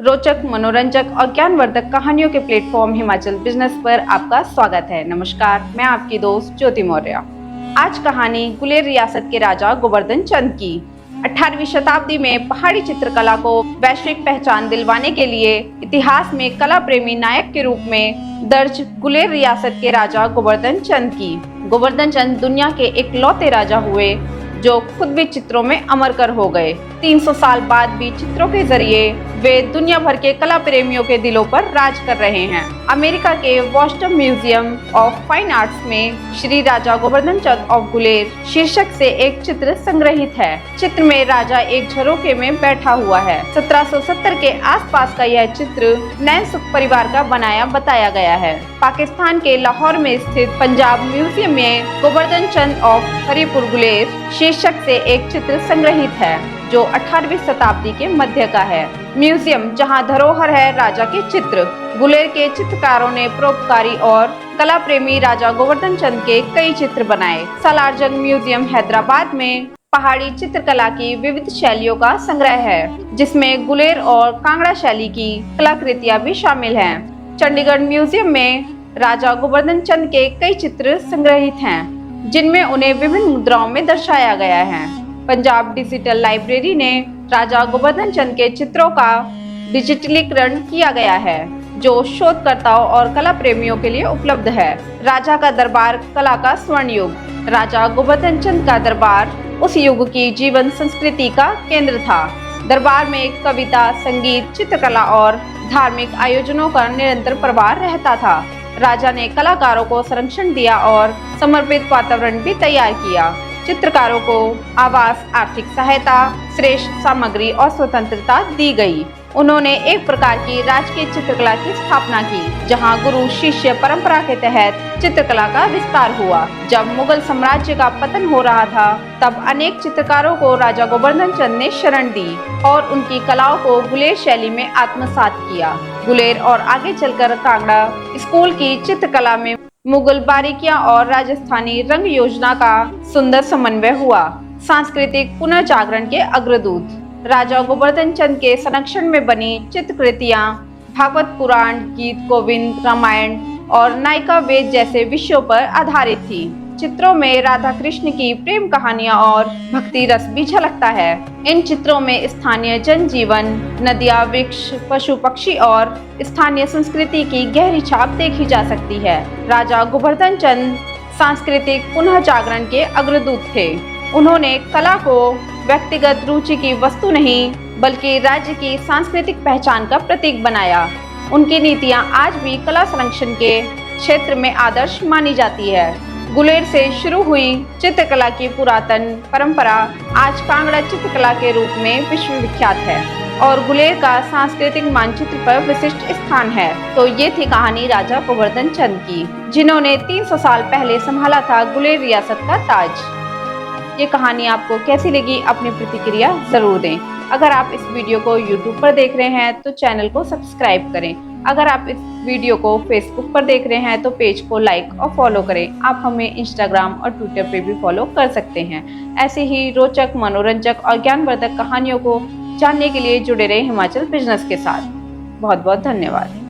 रोचक, मनोरंजक और ज्ञानवर्धक कहानियों के प्लेटफॉर्म हिमाचल बिजनेस पर आपका स्वागत है। नमस्कार, मैं आपकी दोस्त ज्योति मौर्य। आज कहानी गुलेर रियासत के राजा गोवर्धन चंद की। 18वीं शताब्दी में पहाड़ी चित्रकला को वैश्विक पहचान दिलवाने के लिए इतिहास में कला प्रेमी नायक के रूप में दर्ज गुलेर रियासत के राजा गोवर्धन चंद की। गोवर्धन चंद दुनिया के इकलौते राजा हुए जो खुद भी चित्रों में अमर कर हो गए। 300 साल बाद भी चित्रों के जरिए वे दुनिया भर के कला प्रेमियों के दिलों पर राज कर रहे हैं। अमेरिका के वॉस्टन म्यूजियम ऑफ फाइन आर्ट्स में श्री राजा गोवर्धन चंद ऑफ गुलेर शीर्षक से एक चित्र संग्रहित है। चित्र में राजा एक झरोखे में बैठा हुआ है। 1770 के आसपास का यह चित्र नैनसुख परिवार का बनाया बताया गया है। पाकिस्तान के लाहौर में स्थित पंजाब म्यूजियम में गोवर्धन चंद ऑफ हरिपुर गुलेर शीर्षक से एक चित्र संग्रहित है जो 18वीं शताब्दी के मध्य का है। म्यूजियम जहां धरोहर है राजा के चित्र। गुलेर के चित्रकारों ने परोपकारी और कला प्रेमी राजा गोवर्धन चंद के कई चित्र बनाए। सालारजंग म्यूजियम हैदराबाद में पहाड़ी चित्रकला की विविध शैलियों का संग्रह है, जिसमें गुलेर और कांगड़ा शैली की कलाकृतियां भी शामिल हैं। चंडीगढ़ म्यूजियम में राजा गोवर्धन चंद के कई चित्र संग्रहित हैं, जिनमें उन्हें विभिन्न मुद्राओं में दर्शाया गया है। पंजाब डिजिटल लाइब्रेरी ने राजा गोवर्धन चंद के चित्रों का डिजिटलीकरण किया गया है, जो शोधकर्ताओं और कला प्रेमियों के लिए उपलब्ध है। राजा का दरबार कला का स्वर्ण युग। राजा गोवर्धन चंद का दरबार उस युग की जीवन संस्कृति का केंद्र था। दरबार में कविता, संगीत, चित्रकला और धार्मिक आयोजनों का निरंतर प्रवाह रहता था। राजा ने कलाकारों को संरक्षण दिया और समर्पित वातावरण भी तैयार किया। चित्रकारों को आवास, आर्थिक सहायता, श्रेष्ठ सामग्री और स्वतंत्रता दी गई। उन्होंने एक प्रकार की राजकीय चित्रकला की स्थापना की, जहां गुरु शिष्य परंपरा के तहत चित्रकला का विस्तार हुआ। जब मुगल साम्राज्य का पतन हो रहा था, तब अनेक चित्रकारों को राजा गोवर्धन चंद ने शरण दी और उनकी कलाओं को गुलेर शैली में आत्मसात किया। गुलेर और आगे चलकर कांगड़ा स्कूल की चित्रकला में मुगल बारीकियां और राजस्थानी रंग योजना का सुंदर समन्वय हुआ। सांस्कृतिक पुनर्जागरण के अग्रदूत राजा गोवर्धन चंद के संरक्षण में बनी चित्रकृतियां भागवत पुराण, गीत गोविंद, रामायण और नायिका वेद जैसे विषयों पर आधारित थी। चित्रों में राधा कृष्ण की प्रेम कहानियां और भक्ति रस भी झलकता है। इन चित्रों में स्थानीय जनजीवन, नदियां, वृक्ष, पशु पक्षी और स्थानीय संस्कृति की गहरी छाप देखी जा सकती है। राजा गोवर्धन चंद सांस्कृतिक पुनर्जागरण के अग्रदूत थे। उन्होंने कला को व्यक्तिगत रुचि की वस्तु नहीं, बल्कि राज्य की सांस्कृतिक पहचान का प्रतीक बनाया। उनकी नीतियां आज भी कला संरक्षण के क्षेत्र में आदर्श मानी जाती है। गुलेर से शुरू हुई चित्रकला की पुरातन परंपरा आज कांगड़ा चित्रकला के रूप में विश्व विख्यात है और गुलेर का सांस्कृतिक मानचित्र पर विशिष्ट स्थान है। तो ये थी कहानी राजा गोवर्धन चंद की, जिन्होंने 300 साल पहले संभाला था गुलेर रियासत का ताज। ये कहानी आपको कैसी लगी, अपनी प्रतिक्रिया जरूर दें। अगर आप इस वीडियो को YouTube पर देख रहे हैं तो चैनल को सब्सक्राइब करें। अगर आप इस वीडियो को Facebook पर देख रहे हैं तो पेज को लाइक और फॉलो करें। आप हमें Instagram और Twitter पे भी फॉलो कर सकते हैं। ऐसे ही रोचक, मनोरंजक और ज्ञानवर्धक कहानियों को जानने के लिए जुड़े रहे हिमाचल बिजनेस के साथ। बहुत बहुत धन्यवाद।